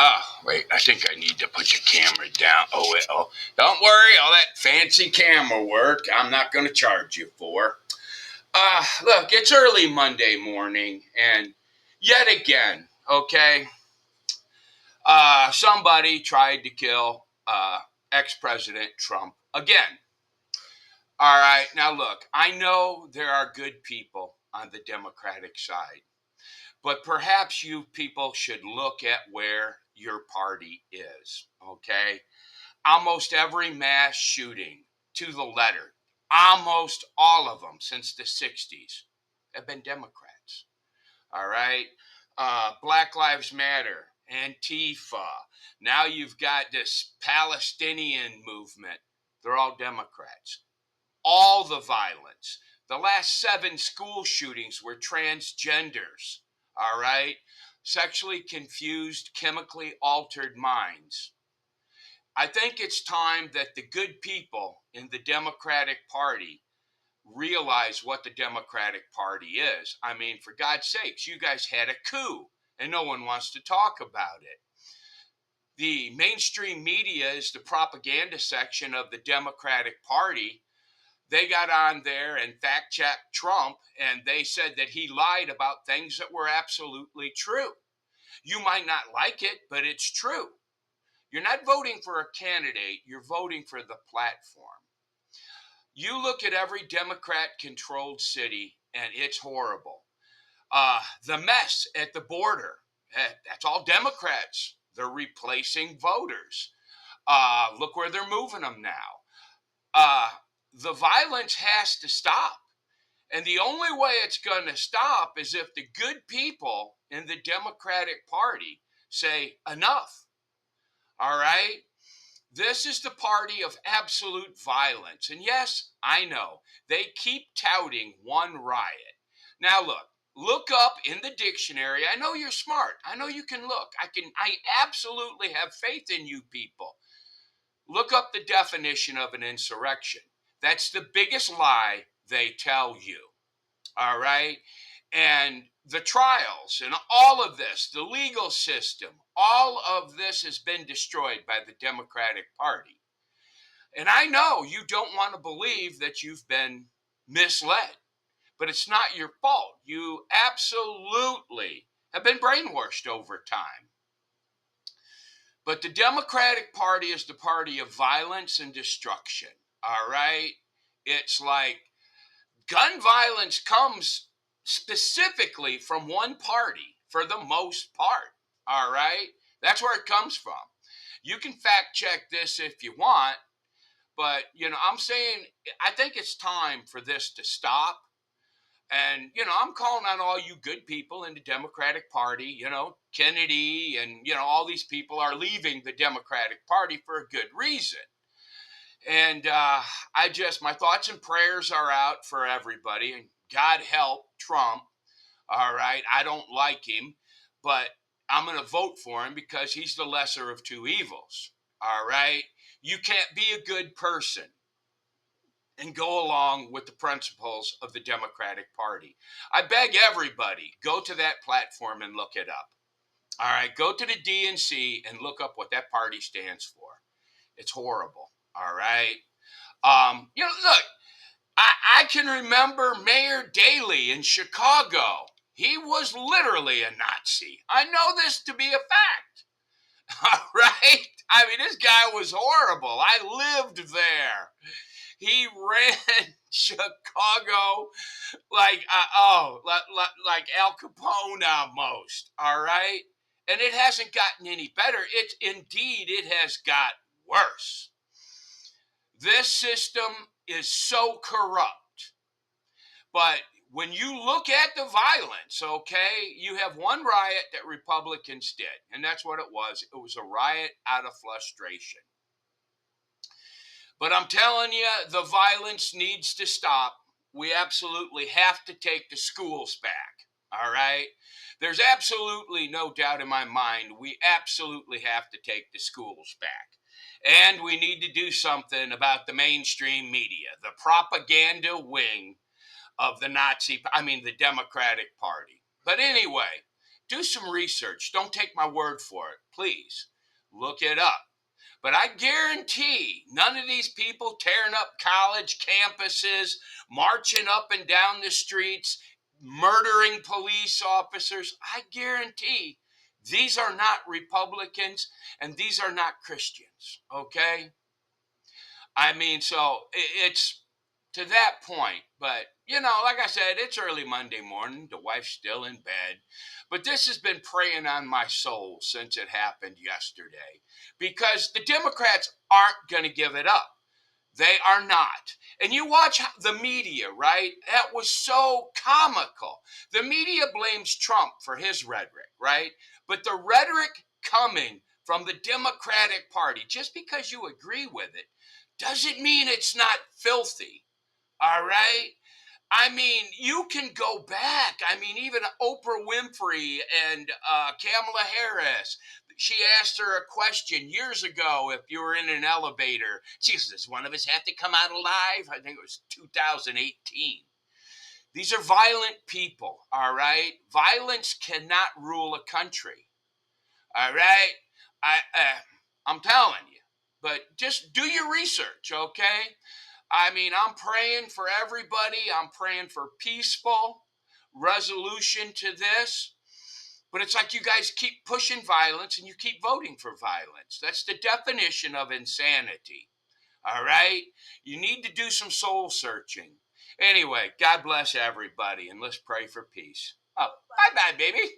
Oh, wait, I think I need to put your camera down. Oh, don't worry, all that fancy camera work I'm not going to charge you for. Look, it's early Monday morning, and yet again, okay, somebody tried to kill ex-President Trump again. All right, now look, I know there are good people on the Democratic side, but perhaps you people should look at where your party is, okay? Almost every mass shooting to the letter, almost all of them since the 60s, have been Democrats. All right. Black Lives Matter, Antifa. Now you've got this Palestinian movement. They're all Democrats. All the violence. The last 7 school shootings were transgenders. All right. Sexually confused, chemically altered minds. I think it's time that the good people in the Democratic Party realize what the Democratic Party is. I mean, for God's sakes, you guys had a coup and no one wants to talk about it. The mainstream media is the propaganda section of the Democratic Party. They got on there and fact checked Trump, and they said that he lied about things that were absolutely true. You might not like it, but it's true. You're not voting for a candidate, you're voting for the platform. You look at every Democrat controlled city, and it's horrible. The mess at the border, that's all Democrats. They're replacing voters. Look where they're moving them now. The violence has to stop. And the only way it's going to stop is if the good people in the Democratic Party say enough. All right? This is the party of absolute violence. And yes, I know they keep touting one riot. Now look up in the dictionary. I know you're smart. I know you can look. I absolutely have faith in you people. Look up the definition of an insurrection. That's the biggest lie they tell you. All right? And the trials and all of this, the legal system, all of this has been destroyed by the Democratic Party. And I know you don't want to believe that you've been misled, but it's not your fault. You absolutely have been brainwashed over time. But the Democratic Party is the party of violence and destruction. All right? It's like gun violence comes specifically from one party for the most part. All right? That's where it comes from. You can fact check this if you want, but I'm saying I think it's time for this to stop. And I'm calling on all you good people in the Democratic Party. Kennedy and all these people are leaving the Democratic Party for a good reason. And my thoughts and prayers are out for everybody. And God help Trump. All right. I don't like him, but I'm going to vote for him because he's the lesser of two evils. All right. You can't be a good person and go along with the principles of the Democratic Party. I beg everybody, go to that platform and look it up. All right. Go to the DNC and look up what that party stands for. It's horrible. All right. Look, I can remember Mayor Daley in Chicago. He was literally a Nazi. I know this to be a fact. All right. I mean, this guy was horrible. I lived there. He ran Chicago like like Al Capone almost. All right. And it hasn't gotten any better. It has got worse. This system is so corrupt. But when you look at the violence, okay, you have one riot that Republicans did, and that's what it was. It was a riot out of frustration. But I'm telling you, the violence needs to stop. We absolutely have to take the schools back, all right? There's absolutely no doubt in my mind we absolutely have to take the schools back. And we need to do something about the mainstream media, the propaganda wing of the Democratic Party. But anyway, do some research. Don't take my word for it. Please look it up. But I guarantee none of these people tearing up college campuses, marching up and down the streets, murdering police officers, I guarantee these are not Republicans and these are not Christians, okay? I mean, so it's to that point. But, like I said, it's early Monday morning. The wife's still in bed. But this has been preying on my soul since it happened yesterday because the Democrats aren't going to give it up. They are not. And you watch the media, right? That was so comical. The media blames Trump for his rhetoric, right? But the rhetoric coming from the Democratic Party, just because you agree with it, doesn't mean it's not filthy. All right? I mean, you can go back. I mean, even Oprah Winfrey and Kamala Harris. She asked her a question years ago if you were in an elevator. Jesus, does one of us have to come out alive? I think it was 2018. These are violent people, all right? Violence cannot rule a country, all right? I'm telling you. But just do your research, okay? I mean, I'm praying for everybody. I'm praying for peaceful resolution to this. But it's like you guys keep pushing violence and you keep voting for violence. That's the definition of insanity. All right? You need to do some soul searching. Anyway, God bless everybody and let's pray for peace. Oh, bye bye, baby.